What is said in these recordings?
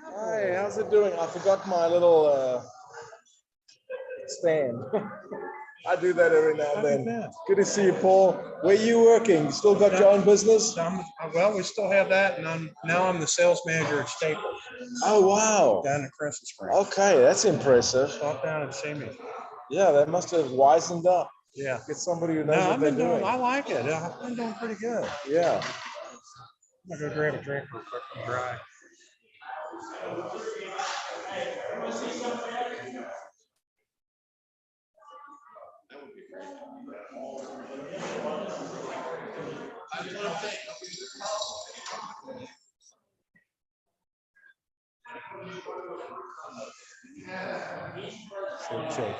Hi, how's it doing? I forgot my little stand. I do that every now and then. Good to see you, Paul. Where are you working? You still got your own business? Well, we still have that, and I'm the sales manager at Staples Oh, wow. down in Crescent Spring. Okay, that's impressive. Stop down and see me. Yeah, they must have wisened up. Yeah. Get somebody who knows what they're doing. I like it. I've been doing pretty good. Yeah. I'm gonna go grab a drink real quick and dry. Shake.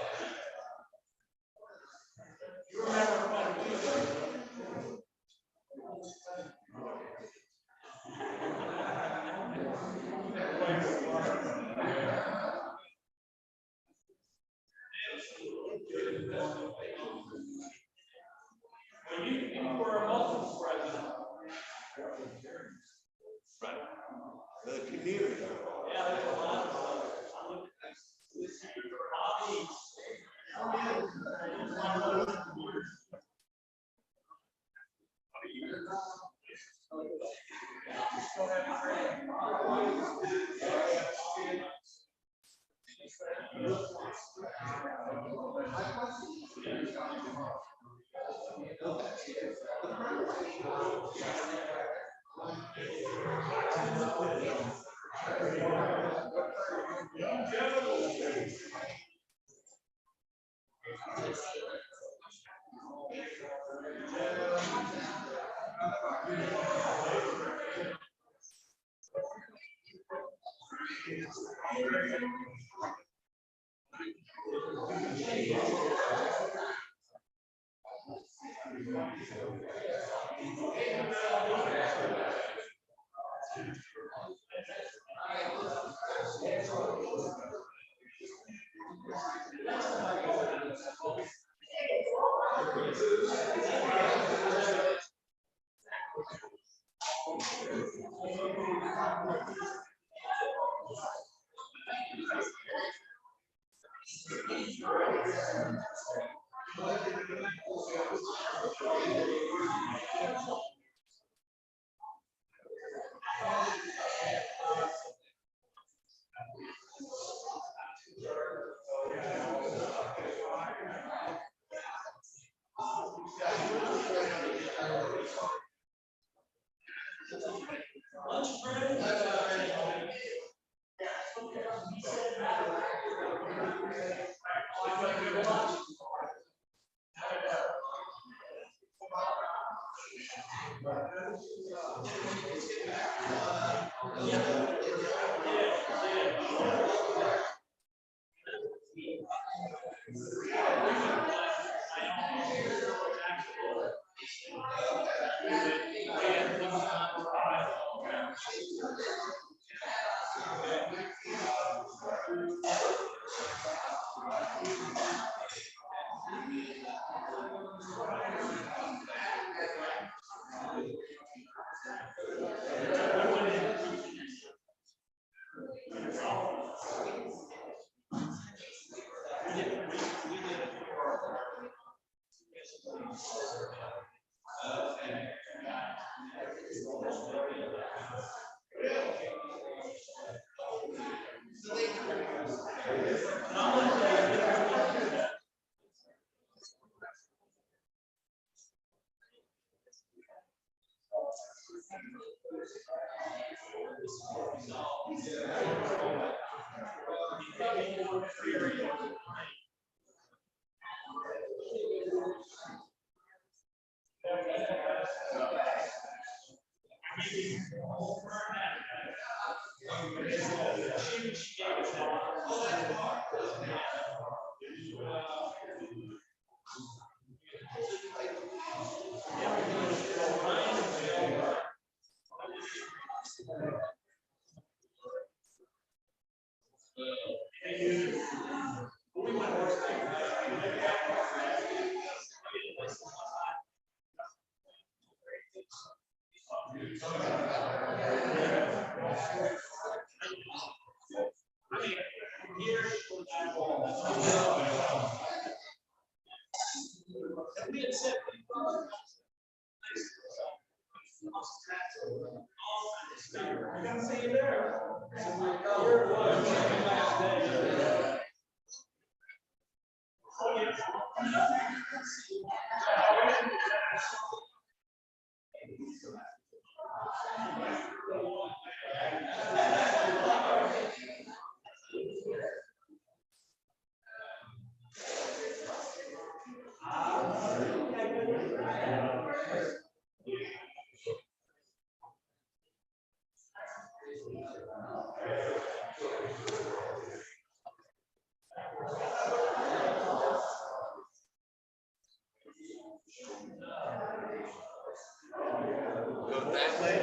Go that way.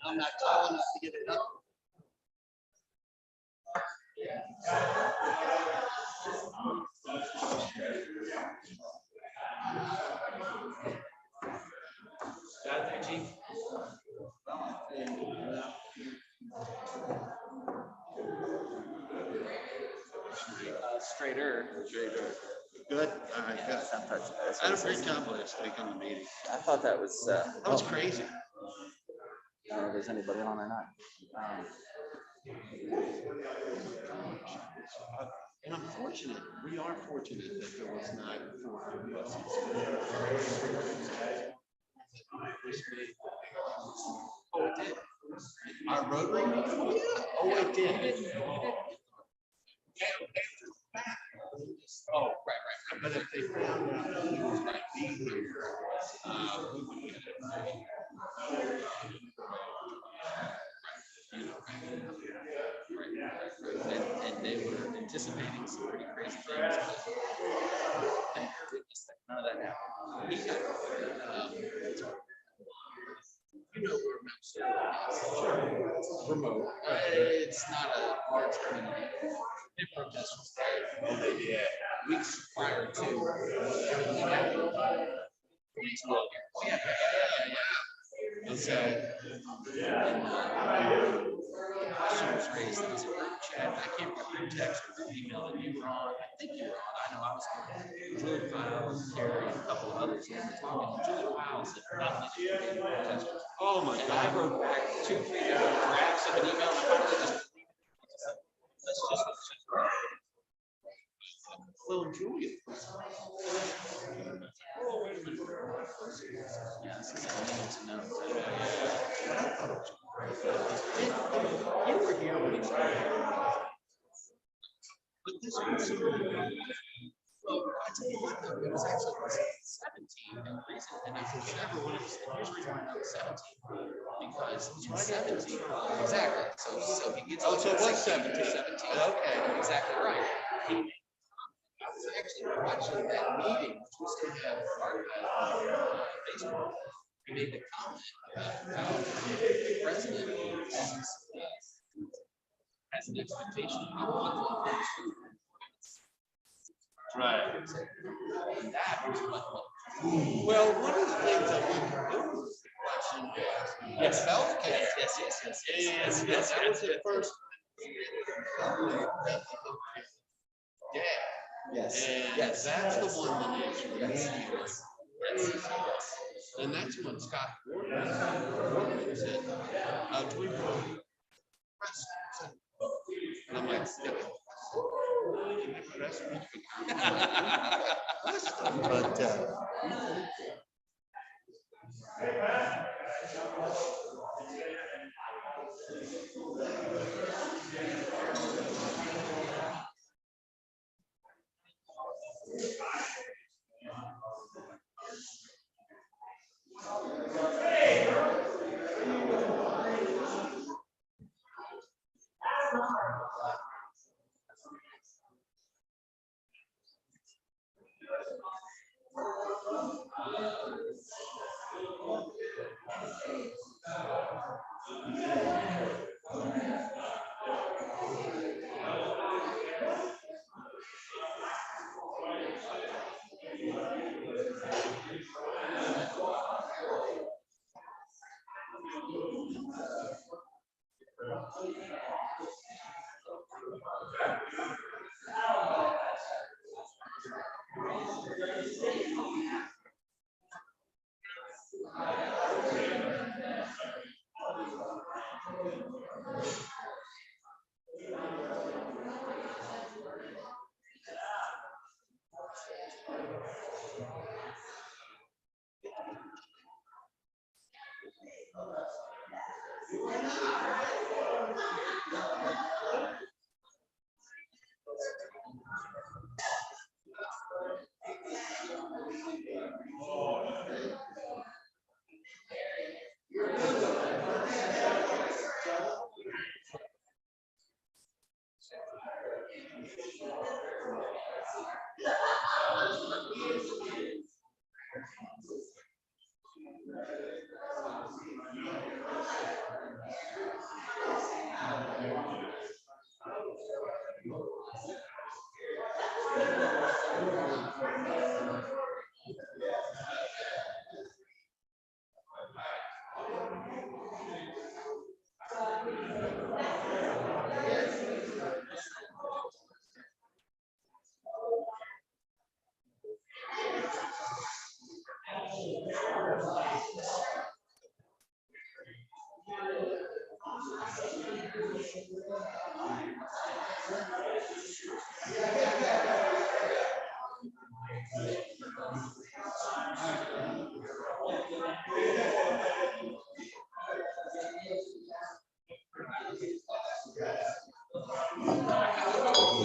I'm not tall enough to get it up. Got there, Chief? Straighter. Good. All right, good. Sometimes I had a great time last week on the meeting. I thought that was. That was crazy. I don't know if there's anybody on or not. And I'm fortunate, we are fortunate that there was not 4 buses. Oh, it did. Our Rotary meeting? Oh, it did. Oh, right. But if they found out that he was right being here, we would get it. And they were anticipating some pretty crazy things. But thank goodness that none of that happened. He got, where Mount is. Remote. It's not a large community. They protested weeks prior to everything happening. Yeah. And so, question was raised. There was a group chat. I can't remember text or email that you were on. I think you were on. I know I was on. Julie Piles, Carrie, and a couple of others. And we're talking. Julie Piles said nothing. Oh my God! I wrote back 2, 3 different drafts of an email. Let's just. Well, Julia. Oh, wait a minute. Yeah, this is all need to know. You were here when he started. But this was well, I tell you what, though, it was actually 17 and reason. And I said, never when it was, here's the reason why I know it's 17. Because in 17, exactly. So he gets. Oh, so it was 17. Okay, exactly right. I was actually watching that meeting, which was going to have archived on Facebook. He made the comment about how the president has an expectation of what the right. And that was what. Well, one of the things I want to do is the question. Yes. Healthcare. Yes. That was the first. Yeah. Yes. And Yes. that's the one that is really. And that's when Scott Gordon said, do we want and I'm like, but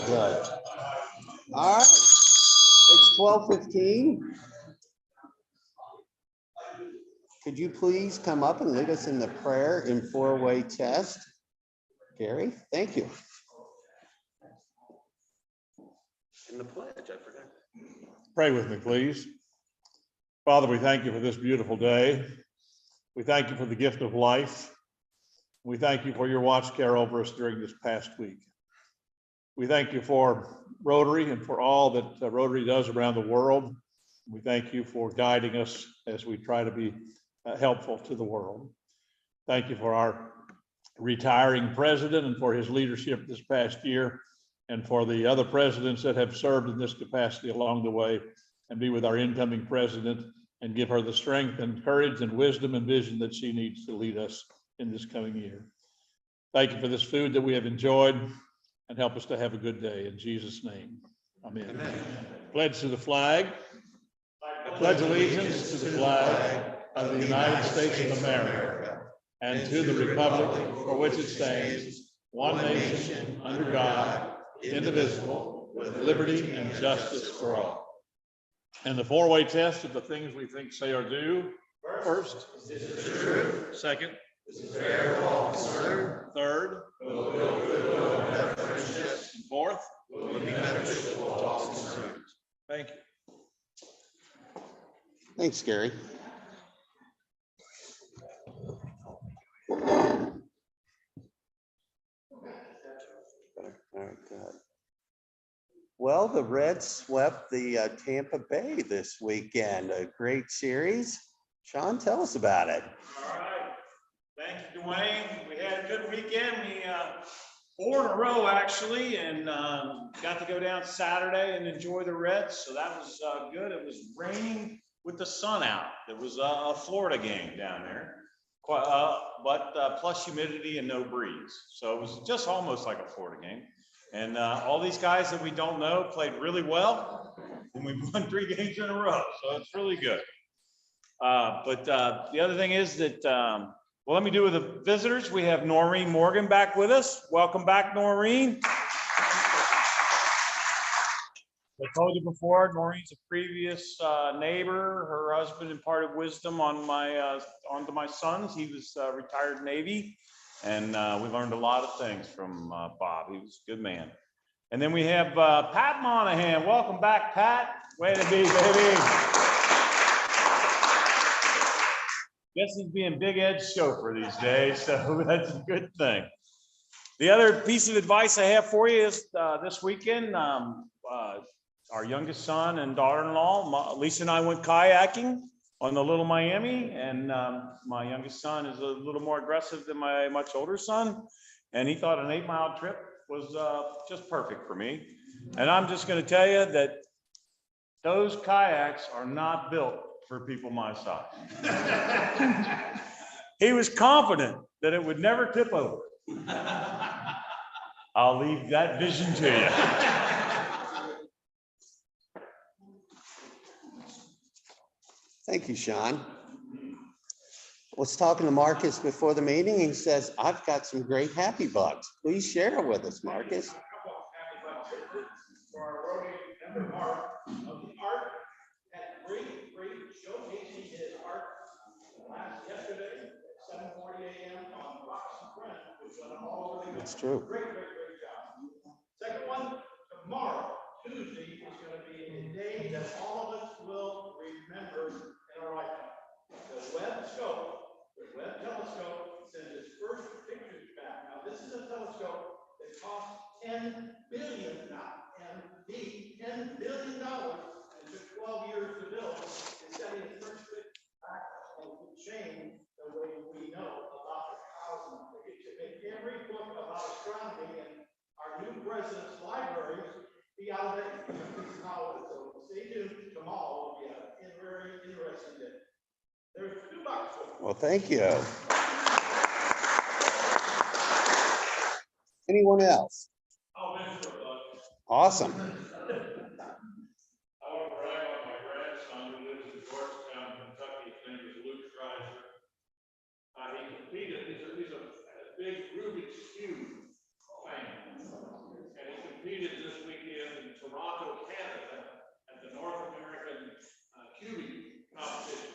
Good. All right. It's 12:15. Could you please come up and lead us in the prayer in four-way test? Gary, thank you. And the pledge, I forgot. Pray with me, please. Father, we thank you for this beautiful day. We thank you for the gift of life. We thank you for your watch care over us during this past week. We thank you for Rotary and for all that Rotary does around the world. We thank you for guiding us as we try to be helpful to the world. Thank you for our retiring president and for his leadership this past year, and for the other presidents that have served in this capacity along the way, and be with our incoming president and give her the strength and courage and wisdom and vision that she needs to lead us in this coming year. Thank you for this food that we have enjoyed, and help us to have a good day. In Jesus' name, amen. Amen. Pledge to the flag. I pledge allegiance to the flag of the United States of America and to the republic for which it stands, one nation, under God, indivisible, with liberty and justice for all. And the four-way test of the things we think, say, or do. First, is it true? Second, is it fair, lawful? Third, will better friendships. And fourth, will it be beneficial to all concerned? Thank you. Thanks, Gary. All right, good. Well, the Reds swept the Tampa Bay this weekend. A great series. Sean, tell us about it. All right. Thank you, Dwayne. We had a good weekend. We 4 in a row, actually, and got to go down Saturday and enjoy the Reds. So that was good. It was raining with the sun out. It was a Florida game down there, but plus humidity and no breeze. So it was just almost like a Florida game. And all these guys that we don't know played really well, and we won 3 games in a row. So it's really good. But the other thing is that, well, let me do with the visitors. We have Noreen Morgan back with us. Welcome back, Noreen. I told you before, Noreen's a previous neighbor. Her husband imparted wisdom on onto my sons. He was retired Navy, and we learned a lot of things from Bob. He was a good man. And then we have Pat Monahan. Welcome back, Pat. Way to be, baby. Guess he's being Big Ed's chauffeur these days, so that's a good thing. The other piece of advice I have for you is this weekend, our youngest son and daughter-in-law, Lisa and I went kayaking on the Little Miami, and my youngest son is a little more aggressive than my much older son, and he thought an 8-mile trip was just perfect for me. And I'm just going to tell you that those kayaks are not built for people my size. He was confident that it would never tip over. I'll leave that vision to you. Thank you, Sean. I was talking to Marcus before the meeting. He says, I've got some great happy bugs. Please share it with us, Marcus. For our Rotary member Mark of the art, had great showcasing his art yesterday at 7:40 a.m. on Rocks and Friends, which went all over the. It's true. Great job. Second one, residence libraries, be out there, college. So stay tuned. Tomorrow will be a very interesting day. There's $2 for you. Well, thank you. Anyone else? Awesome. I want to brag on my grandson who lives in Georgetown, Kentucky. His name is Luke Schreiser. He competed, he's a big Rubik's Cube fan. And he competed this weekend in Toronto, Canada at the North American Cubing competition.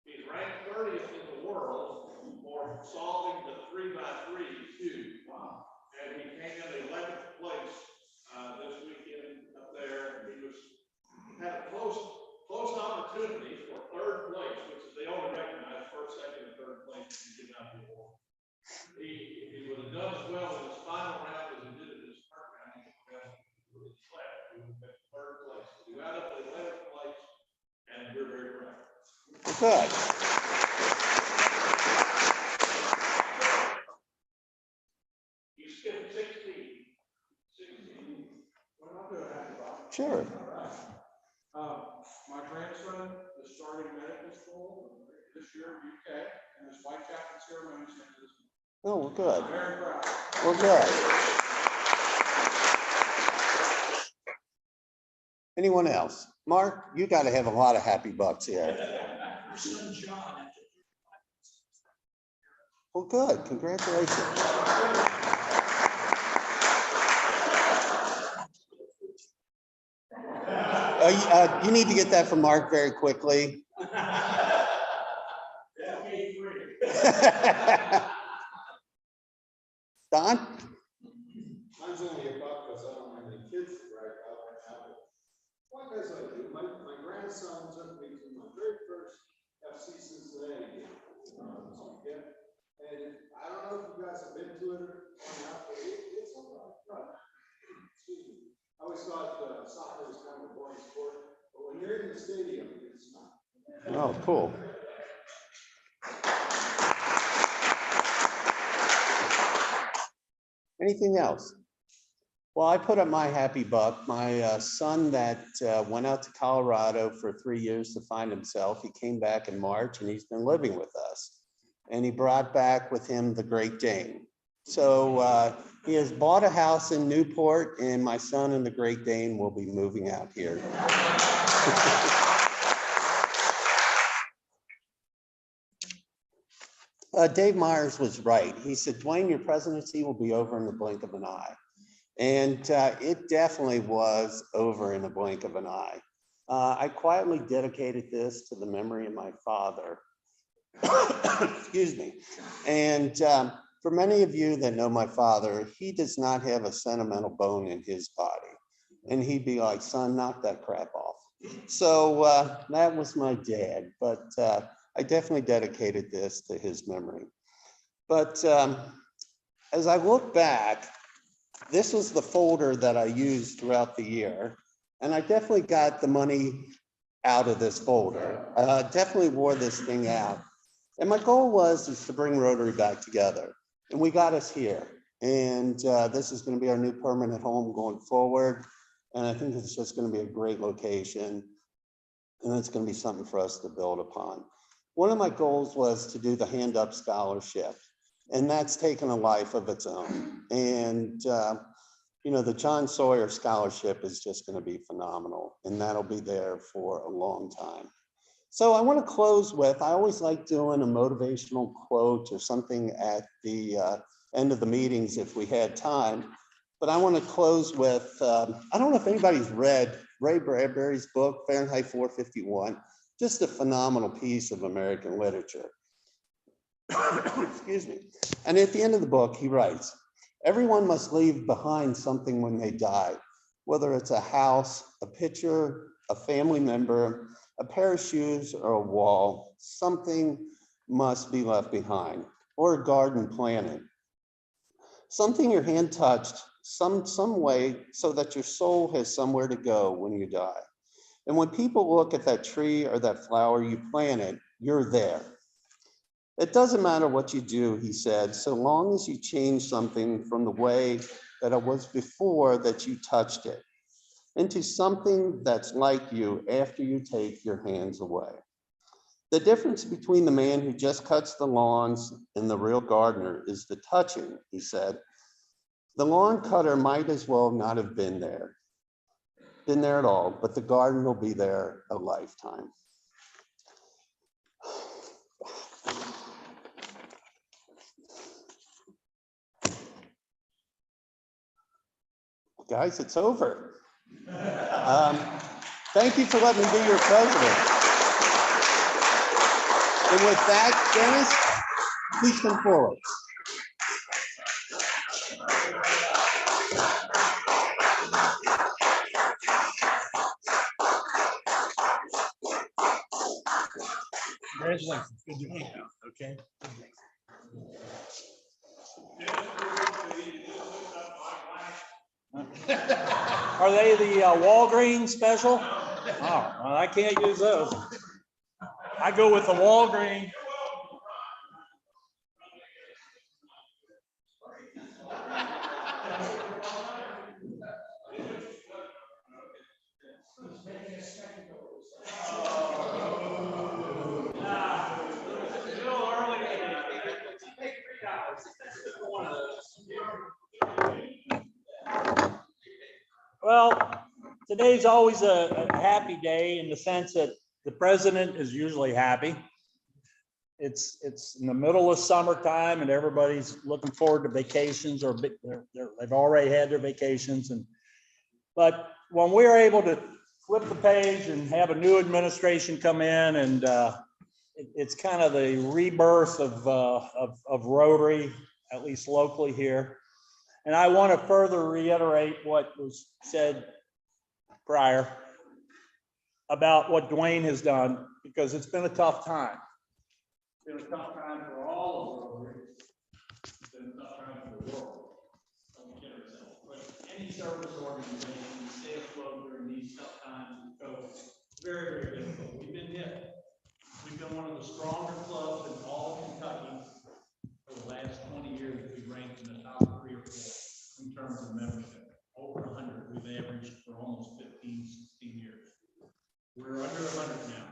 He's ranked 30th in the world for solving the 3x3 cube. Wow. And he came in 11th place this weekend up there. He had a close opportunity for 3rd place, which is they only recognize 1st, 2nd, and 3rd place if you get out the award. He would have done as well in his final round as he did in his first round. He would have left. He would have been 3rd place. He got up to 11th place, and we're very proud. Good. You skipped 16. Well, I'll do a happy Bob. Sure. My grandson is starting medical school this year in UK, and his Whitechapel ceremony is. Oh, we're good. Very proud. We're good. Anyone else? Mark, you got to have a lot of happy bucks here. Your son John. Well, good. Congratulations. You need to get that from Mark very quickly. Don? Mine's only $1 because I don't have any kids to brag about right now. But what as I do, my grandson took me to my very first FC Cincinnati game. And I don't know if you guys have been to it or not, but it's a lot of fun. Excuse me. I always thought soccer was kind of a boring sport, but when you're in the stadium, it's not. Oh, cool. Anything else? Well, I put up my happy buck. My son that went out to Colorado for 3 years to find himself. He came back in March and he's been living with us. And he brought back with him the Great Dane. So he has bought a house in Newport, and my son and the Great Dane will be moving out here. Dave Myers was right. He said, Dwayne, your presidency will be over in the blink of an eye. And it definitely was over in the blink of an eye. I quietly dedicated this to the memory of my father. Excuse me. And for many of you that know my father, he does not have a sentimental bone in his body. And he'd be like, son, knock that crap off. So that was my dad. But I definitely dedicated this to his memory. But as I look back, this was the folder that I used throughout the year. And I definitely got the money out of this folder. Definitely wore this thing out. And my goal is to bring Rotary back together. And we got us here. And this is going to be our new permanent home going forward. And I think it's just going to be a great location. And it's going to be something for us to build upon. One of my goals was to do the Hand Up Scholarship. And that's taken a life of its own. And, you know, the John Sawyer Scholarship is just going to be phenomenal. And that'll be there for a long time. So I want to close with, I always like doing a motivational quote or something at the end of the meetings if we had time. But I want to close with, I don't know if anybody's read Ray Bradbury's book, Fahrenheit 451, just a phenomenal piece of American literature. Excuse me. And at the end of the book, he writes, everyone must leave behind something when they die, whether it's a house, a picture, a family member, a pair of shoes, or a wall. Something must be left behind, or a garden planted. Something your hand touched, some way, so that your soul has somewhere to go when you die. And when people look at that tree or that flower you planted, you're there. It doesn't matter what you do, he said, so long as you change something from the way that it was before that you touched it, into something that's like you after you take your hands away. The difference between the man who just cuts the lawns and the real gardener is the touching, he said. The lawn cutter might as well not have been there at all, but the garden will be there a lifetime. Guys, it's over. Thank you for letting me be your president. And with that, Dennis, please come forward. Congratulations. Good to meet you. Okay. Are they the Walgreens special? Oh, well, I can't use those. I go with the Walgreens. Well, today's always a happy day in the sense that the president is usually happy. It's in the middle of summertime and everybody's looking forward to vacations, or they've already had their vacations. But when we're able to flip the page and have a new administration come in, and it's kind of the rebirth of Rotary, at least locally here. And I want to further reiterate what was said prior about what Dwayne has done, because it's been a tough time. It's been a tough time for all of Rotary. It's been a tough time for the world. Don't kid ourselves. But any service organization stay afloat during these tough times. So very, very difficult. We've been hit. We've been one of the stronger clubs in all of Kentucky for the last 20 years. We've ranked in the top 3 or 4 in terms of membership. Over 100 we've averaged for almost 15, 16 years. We're under 100 now.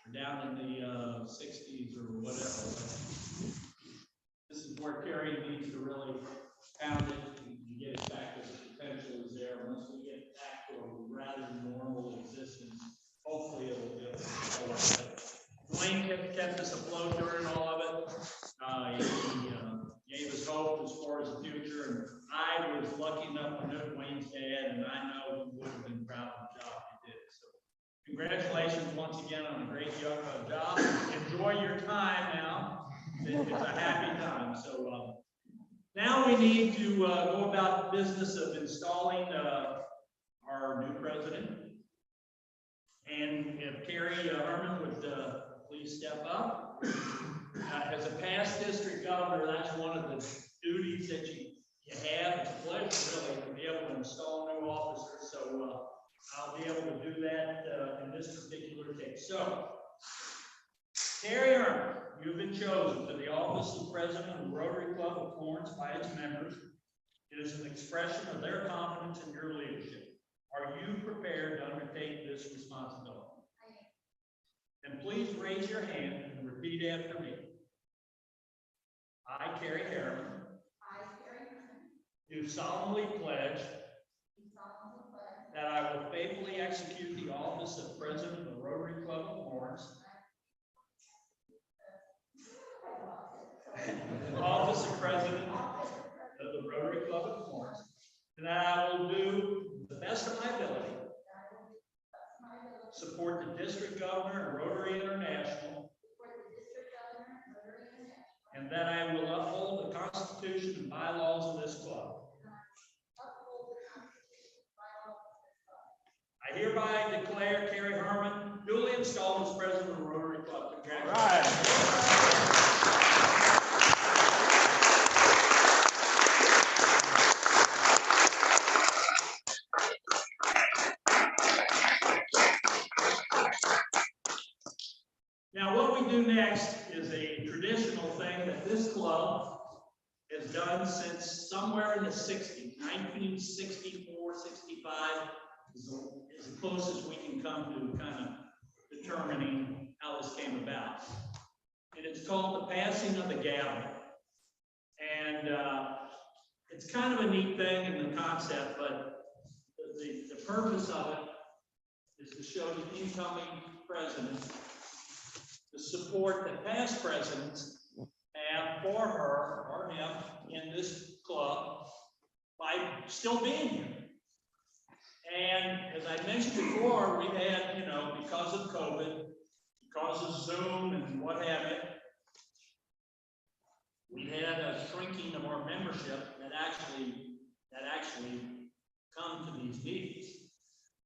We're down in the 60s or whatever. This is where Kerry needs to really pound it and get it back to the potential is there. Once we get back to a rather normal existence, hopefully it'll go better. Dwayne kept us afloat during all of it. He gave us hope as far as the future, and I was lucky enough to know Dwayne's dad, and I know he would have been proud of the job he did. So congratulations once again on a great job. Enjoy your time now. It's a happy time. So now we need to go about the business of installing our new president. And if Kerry Herman would please step up. As a past district governor, that's one of the duties that you have. It's a pleasure, really, to be able to install new officers. So I'll be able to do that in this particular case. So, Kerry Herman, you've been chosen to the office of President of the Rotary Club of Florence by its members. It is an expression of their confidence in your leadership. Are you prepared to undertake this responsibility? And please raise your hand and repeat after me. I, Kerry Herman, do solemnly pledge that I will faithfully execute the office of President of the Rotary Club of Florence, office of President of the Rotary Club of Florence, and that I will do the best of my ability support the District Governor and Rotary International, and that I will uphold the Constitution and bylaws of this club. I hereby declare Kerry Herman duly installed as President of the Rotary Club. Congratulations. Now, what we do next is a traditional thing that this club has done since somewhere in the 60s, least 64, 65 is as close as we can come to kind of determining how this came about. And it's called the passing of the gavel. And it's kind of a neat thing in the concept, but the purpose of it is to show the incoming president the support that past presidents have for her or him in this club by still being here. And as I mentioned before, we've had, you know, because of COVID, because of Zoom and what have you, we had a shrinking of our membership that actually come to these meetings.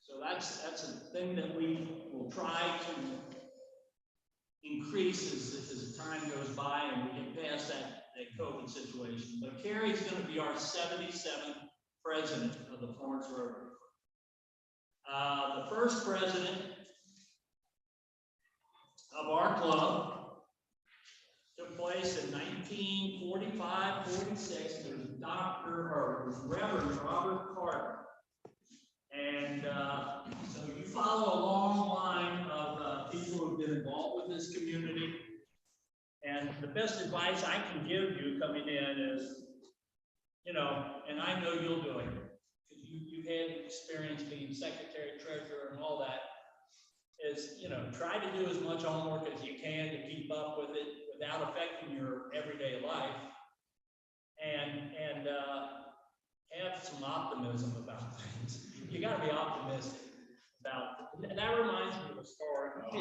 So that's a thing that we will try to increase as time goes by and we get past that COVID situation. But Carrie's going to be our 77th president of the Florence Rotary. The first president of our club took place in 1945, 46. There was Reverend Robert Carter. And so you follow a long line of people who've been involved with this community. And the best advice I can give you coming in is, you know, and I know you'll do it, because you've had experience being secretary, treasurer, and all that, is, you know, try to do as much homework as you can to keep up with it without affecting your everyday life, and have some optimism about things. You got to be optimistic about it. And that reminds me of a story about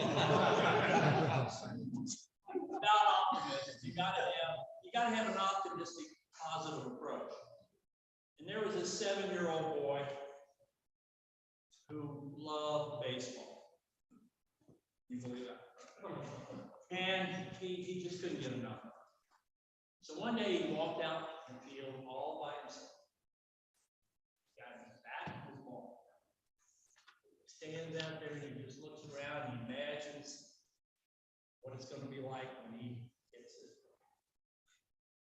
optimism. You got to have an optimistic, positive approach. And there was a 7-year-old boy who loved baseball. You believe that? And he just couldn't get enough. So one day he walked out in the field all by himself. Got his bat and his ball. He stands out there and he just looks around and imagines what it's going to be like when he hits it.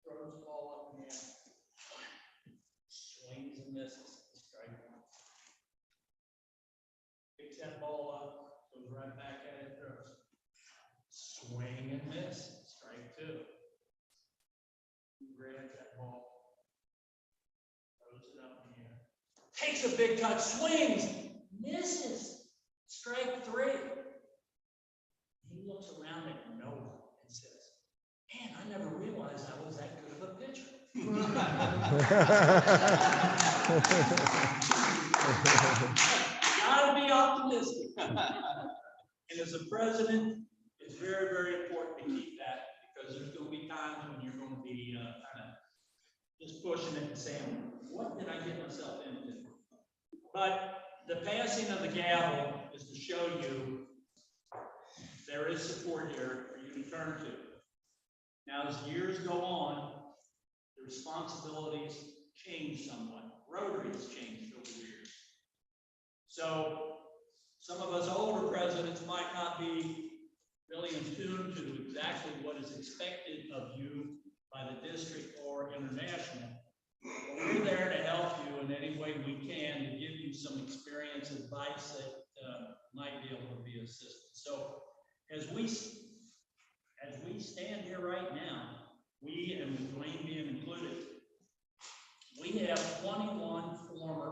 Throws the ball up in the air. Swings and misses. Strike one. Picks that ball up, goes right back at it, throws. Swing and miss. Strike two. He grabs that ball, throws it up in the air, takes a big touch, swings, misses. Strike three. He looks around at no one and says, "Man, I never realized I was that good of a pitcher." You gotta be optimistic. And as a president, it's very, very important to keep that, because there's going to be times when you're going to be kind of just pushing it and saying, "What did I get myself into?" But the passing of the gavel is to show you there is support here for you to turn to. Now, as years go on, the responsibilities change somewhat. Rotary has changed over the years. So some of us older presidents might not be really in tune to exactly what is expected of you by the district or international. But we're there to help you in any way we can, to give you some experience, advice that might be able to be assisted. So as we stand here right now, we, and with Dwayne being included, we have 21 former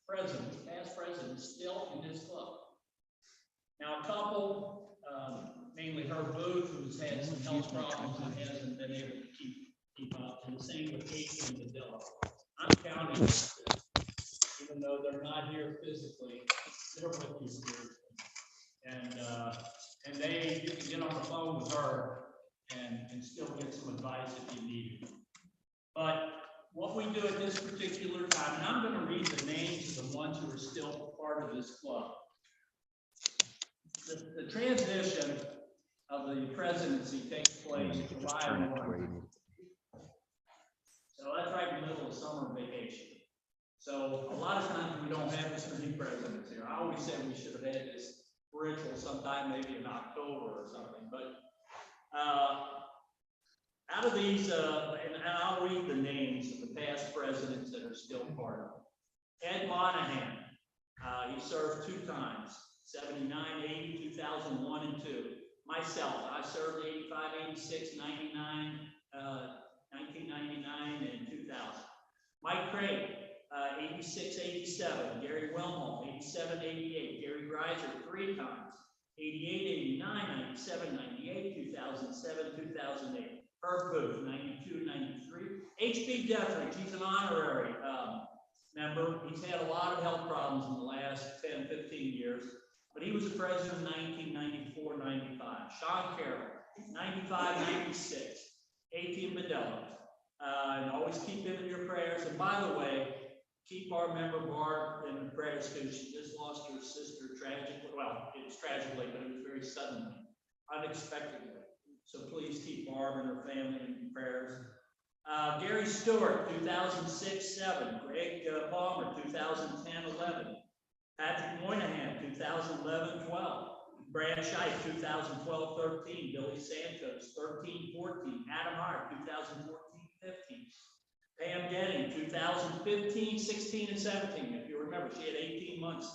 presidents, past presidents, still in this club. Now, a couple, mainly Herb Booth, who's had some health problems and hasn't been able to keep up, and the same with Casey and Padilla. I'm counting this, even though they're not here physically, they're with you spiritually. And you can get on the phone with her and still get some advice if you need it. But what we do at this particular time, and I'm going to read the names of the ones who are still part of this club. The transition of the presidency takes place July 1. So that's right in the middle of summer vacation. So a lot of times we don't have this many presidents here. I always said we should have had this ritual sometime maybe in October or something. But out of these, and I'll read the names of the past presidents that are still part of it. Ed Monahan, he served 2 times, 79, 80, 2001, and 2. Myself, I served 85, 86, 99, 1999, and 2000. Mike Craig, 86, 87. Gary Wilhelm, 87, 88. Gary Greiser, 3 times, 88, 89, 97, 98, 2007, 2008. Herb Booth, 92, 93. H.B. Dethridge, he's an honorary member. He's had a lot of health problems in the last 10, 15 years, but he was the president in 1994, 95. Sean Carroll, 95, 96. A.T. Bedell, and always keep him in your prayers. And by the way, keep our member Barb in prayers because she just lost her sister tragically. Well, it's tragically, but it was very suddenly, unexpectedly. So please keep Barb and her family in prayers. Gary Stewart, 2006-7. Greg Palmer, 2010-11. Patrick Moynihan, 2011-12. Brad Scheich, 2012-13. Billy Santos, 13-14. Adam Hart, 2014-15. Pam Denning, 2015, 16, and 17. If you remember, she had 18 months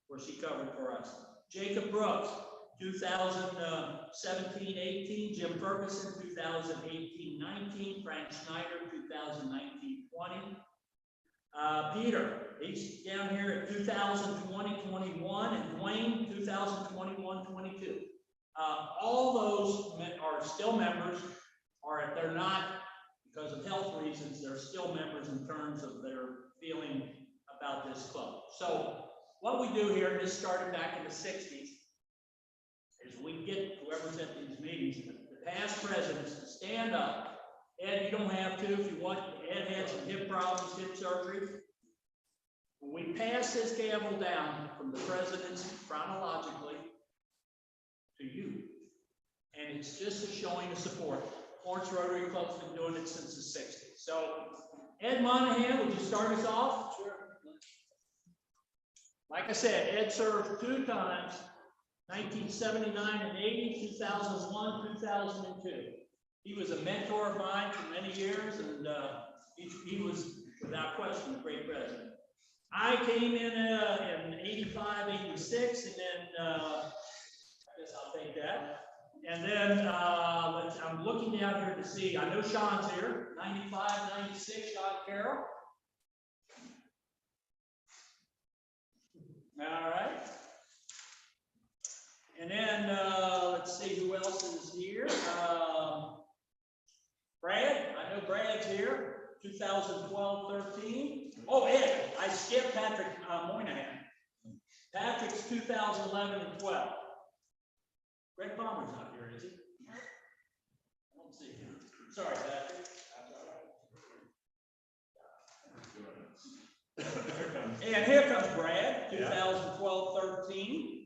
where she covered for us. Jacob Brooks, 2017, 18. Jim Ferguson, 2018, 19. Frank Schneider, 2019, 20. Peter, he's down here at 2020, 21, and Dwayne, 2021, 22. All those are still members, or if they're not, because of health reasons, they're still members in terms of their feeling about this club. So what we do here, and this started back in the 60s, is we get whoever's at these meetings, the past presidents, to stand up. Ed, you don't have to if you want. Ed had some hip problems, hip surgery. When we pass this gavel down from the presidents chronologically to you, and it's just a showing of support. Florence Rotary Club's been doing it since the 60s. So, Ed Monahan, would you start us off? Sure. Like I said, Ed served 2 times, 1979 and 80, 2001, 2002. He was a mentor of mine for many years, and he was, without question, a great president. I came in 85, 86, and then I guess I'll take that. And then I'm looking down here to see, I know Sean's here, 95, 96, Sean Carroll. All right. And then let's see who else is here. Brad, I know Brad's here, 2012, 13. Oh, Ed, I skipped Patrick Moynihan. Patrick's 2011 and 12. Greg Palmer's not here, is he? I don't see him. Sorry, Patrick. And here comes Brad, 2012, 13.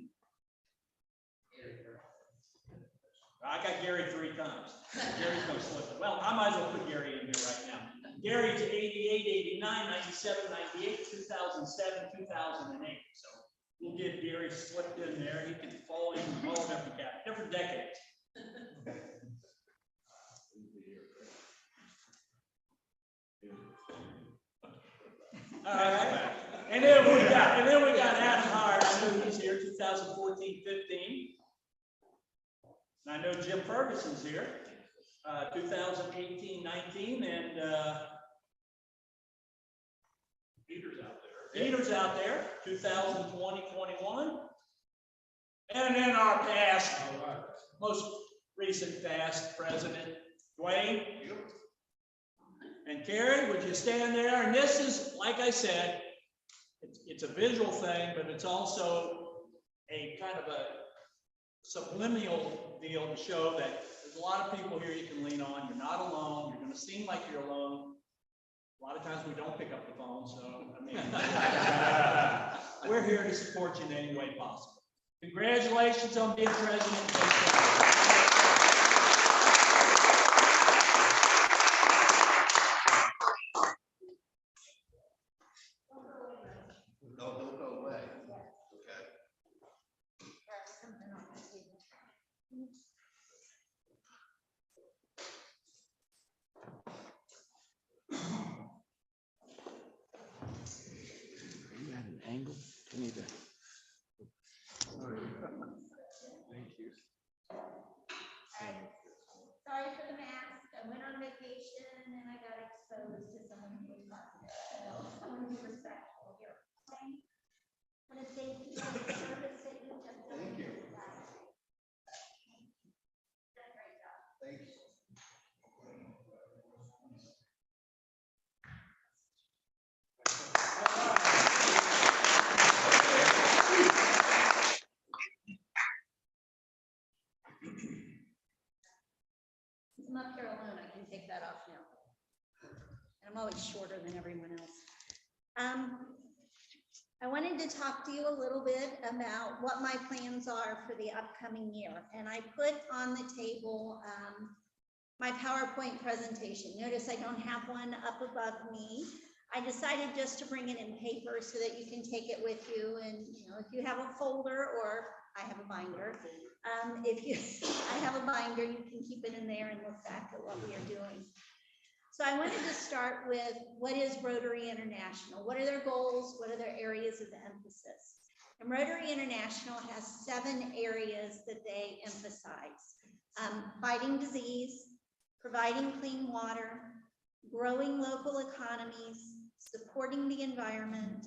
I got Gary 3 times. Gary's no slip. Well, I might as well put Gary in here right now. Gary's 88, 89, 97, 98, 2007, 2008. So we'll get Gary slipped in there. He can fall in all different decades. All right. And then we got Adam Hart. I know he's here, 2014, 15. And I know Jim Ferguson's here, 2018, 19, and Peter's out there, 2020, 21. And then our past, most recent past president, Dwayne. And Carrie, would you stand there? And this is, like I said, it's a visual thing, but it's also a kind of a subliminal deal to show that there's a lot of people here you can lean on. You're not alone. You're going to seem like you're alone. A lot of times we don't pick up the phone, so I mean, we're here to support you in any way possible. Congratulations on being president. No, don't go away. Okay. close to someone who is positive. I want to be respectful here. Okay? I want to thank you for the service that you've just done. Thank you. Great job. Thank you. I'm up here alone, I can take that off now. And I'm always shorter than everyone else. I wanted to talk to you a little bit about what my plans are for the upcoming year. And I put on the table my PowerPoint presentation. Notice I don't have one up above me. I decided just to bring it in paper so that you can take it with you. And if you have a folder, or I have a binder, I have a binder, you can keep it in there and look back at what we are doing. So I wanted to start with, what is Rotary International? What are their goals? What are their areas of emphasis? And Rotary International has 7 areas that they emphasize. Fighting disease, providing clean water, growing local economies, supporting the environment,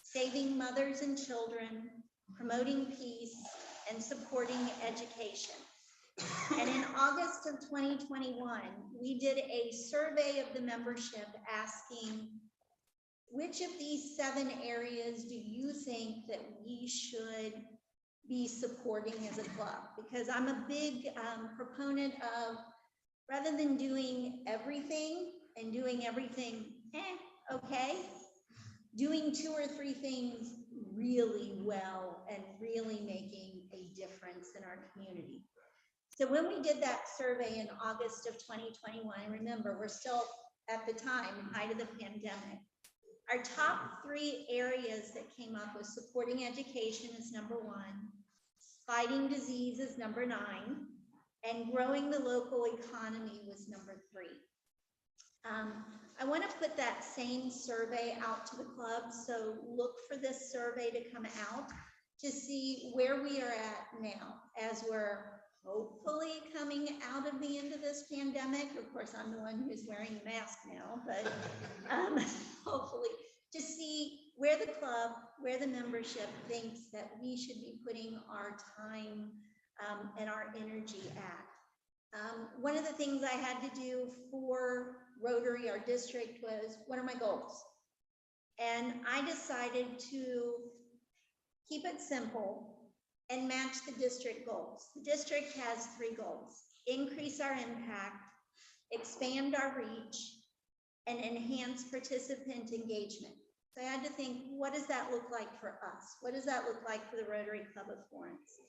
saving mothers and children, promoting peace, and supporting education. And in August of 2021, we did a survey of the membership asking, which of these 7 areas do you think that we should be supporting as a club? Because I'm a big proponent of, rather than doing everything and doing everything okay, doing 2 or 3 things really well and really making a difference in our community. So when we did that survey in August of 2021, remember, we're still at the time, height of the pandemic, our top 3 areas that came up was supporting education is number 1, fighting disease is number 9, and growing the local economy was number 3. I want to put that same survey out to the club, so look for this survey to come out to see where we are at now as we're hopefully coming out of the end of this pandemic. Of course, I'm the one who's wearing the mask now, but hopefully to see where the club, where the membership thinks that we should be putting our time and our energy at. One of the things I had to do for Rotary, our district, was, what are my goals? And I decided to keep it simple and match the district goals. The district has 3 goals: increase our impact, expand our reach, and enhance participant engagement. So I had to think, what does that look like for us? What does that look like for the Rotary Club of Florence?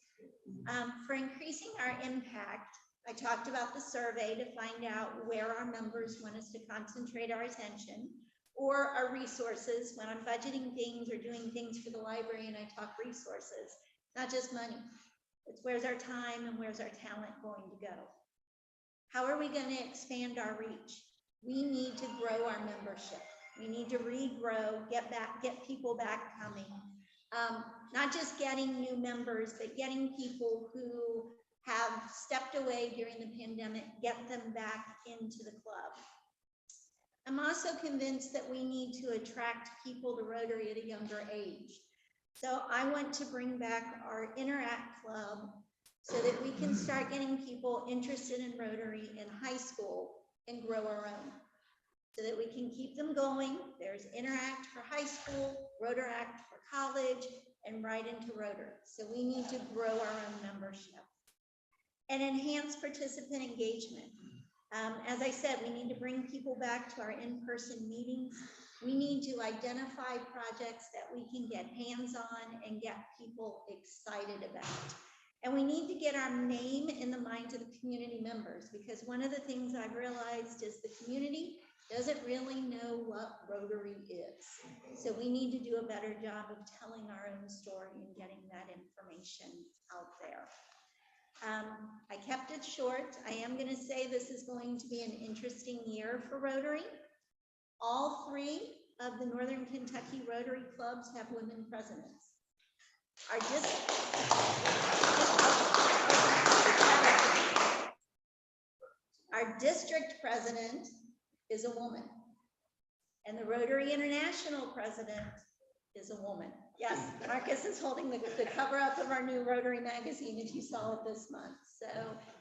For increasing our impact, I talked about the survey to find out where our members want us to concentrate our attention, or our resources. When I'm budgeting things or doing things for the library and I talk resources, not just money. It's where's our time and where's our talent going to go? How are we going to expand our reach? We need to grow our membership. We need to regrow, get people back coming. Not just getting new members, but getting people who have stepped away during the pandemic, get them back into the club. I'm also convinced that we need to attract people to Rotary at a younger age. So I want to bring back our Interact Club so that we can start getting people interested in Rotary in high school and grow our own, so that we can keep them going. There's Interact for high school, Rotaract for college, and right into Rotary. So we need to grow our own membership. And enhance participant engagement. As I said, we need to bring people back to our in-person meetings. We need to identify projects that we can get hands-on and get people excited about. And we need to get our name in the minds of the community members, because one of the things I've realized is the community doesn't really know what Rotary is. So we need to do a better job of telling our own story and getting that information out there. I kept it short. I am going to say this is going to be an interesting year for Rotary. All 3 of the Northern Kentucky Rotary clubs have women presidents. Our district president is a woman. And the Rotary International president is a woman. Yes, Marcus is holding the cover up of our new Rotary magazine, if you saw it this month. So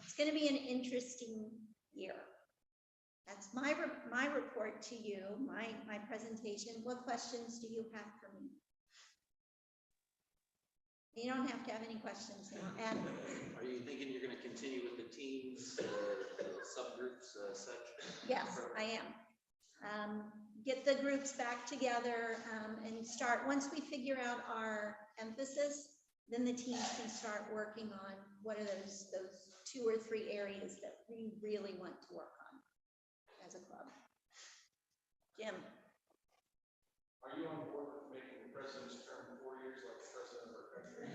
it's going to be an interesting year. That's my report to you, my presentation. What questions do you have for me? You don't have to have any questions now. Adam. Are you thinking you're going to continue with the teams or subgroups, such? Yes, I am. Get the groups back together and start, once we figure out our emphasis, then the teams can start working on what are those 2 or 3 areas that we really want to work on as a club. Jim. Are you on board with making the president's term 4 years like the president of our country?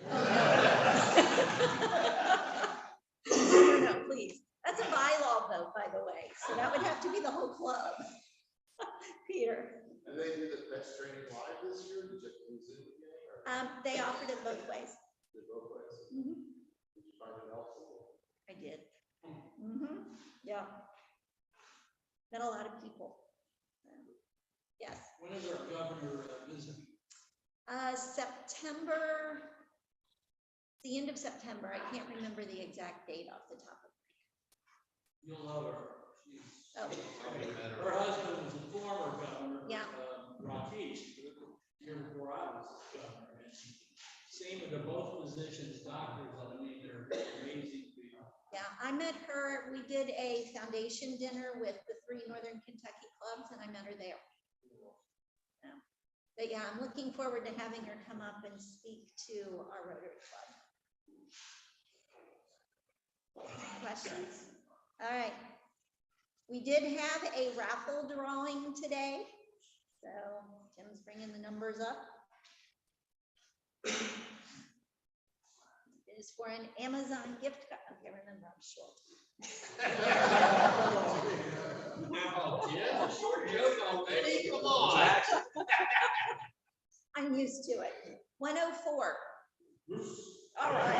No, please. That's a bylaw vote, by the way. So that would have to be the whole club. Peter. And they did the best training live this year? Did you Zoom again? They offered it both ways. Did both ways? Mhm. Did you find it helpful? I did. Yeah. Met a lot of people. Yes. When is our governor visiting? September, the end of September. I can't remember the exact date off the top of You'll love her. Oh. Her husband was a former governor. Yeah. Rakesh, year before I was governor. And same with they're both physicians, doctors. I mean, they're amazing people. Yeah, I met her. We did a foundation dinner with the 3 Northern Kentucky clubs, and I met her there. Yeah. But yeah, I'm looking forward to having her come up and speak to our Rotary Club. Questions? All right. We did have a raffle drawing today. So Tim's bringing the numbers up. It is for an Amazon gift card. Okay, remember, I'm short. Now, yeah, short joke already. Come on. I'm used to it. 104. All right.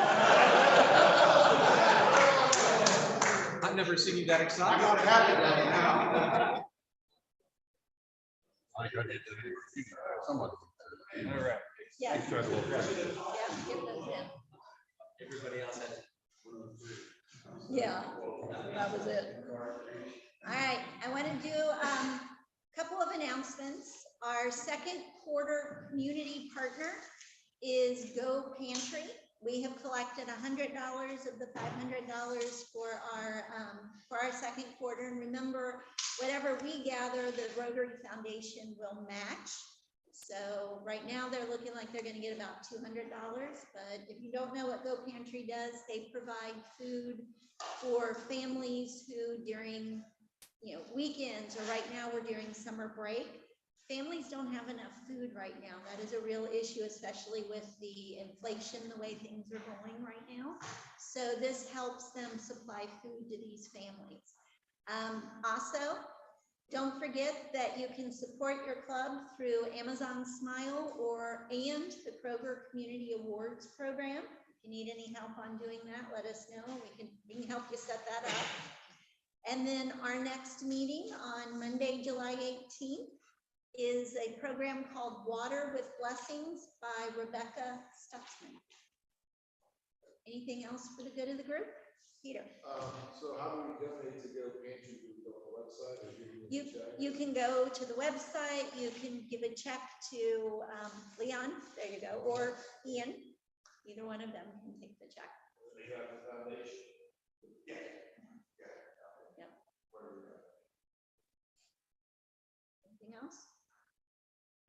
I've never seen you that I excited. got it happy right now. Someone. All right. Yeah. Try to look right. Yeah, give those in. Everybody else has. Yeah, that was it. All right, I want to do a couple of announcements. Our second quarter community partner is Go Pantry. We have collected $100 of the $500 for our second quarter. And remember, whatever we gather, the Rotary Foundation will match. So right now they're looking like they're going to get about $200. But if you don't know what Go Pantry does, they provide food for families who during weekends, or right now we're during summer break. Families don't have enough food right now. That is a real issue, especially with the inflation, the way things are going right now. So this helps them supply food to these families. Also, don't forget that you can support your club through Amazon Smile and the Kroger Community Awards program. If you need any help on doing that, let us know. We can help you set that up. And then our next meeting on Monday, July 18th is a program called Water with Blessings by Rebecca Stutzman. Anything else for the good of the group? Peter. So how do we donate to Go Pantry? Do we go on the website or give you a check? You can go to the website, you can give a check to Leon, there you go, or Ian. Either one of them can take the check. They got the foundation. Yeah. Anything else?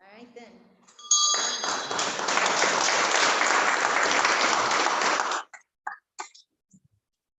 All right then.